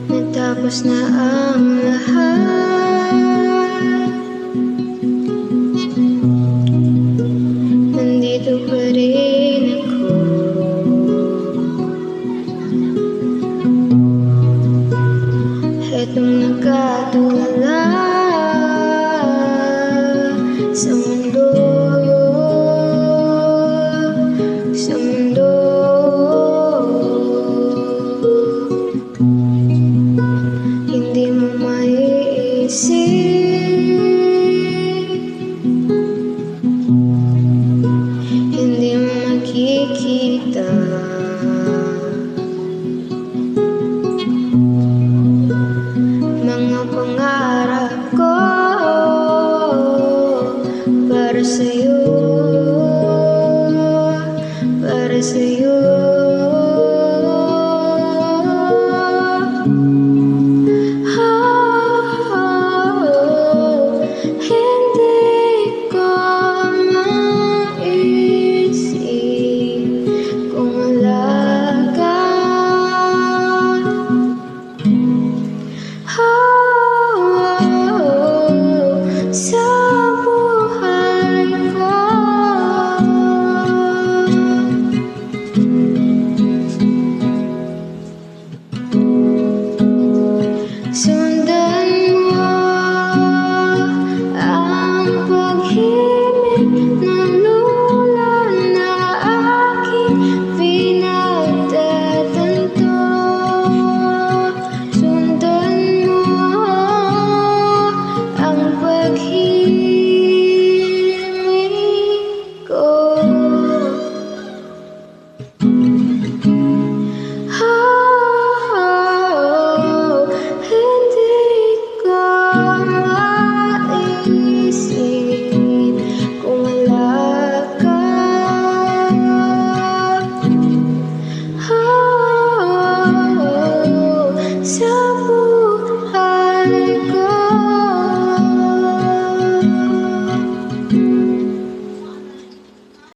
Natapos na ang lahat, nandito pa rin ako. Etong nakatulala sa mundo, sa mundo. Hindi mo maiisip, hindi mo makikita mga pangarap ko para sa'yo, para sa'yo. Hindi ko maisip kung wala ka. Sa buhay ko, sundan mo ang paghimig ng lula na aking pinagtatanto. Sundan mo ang paghimig ko. Hindi ko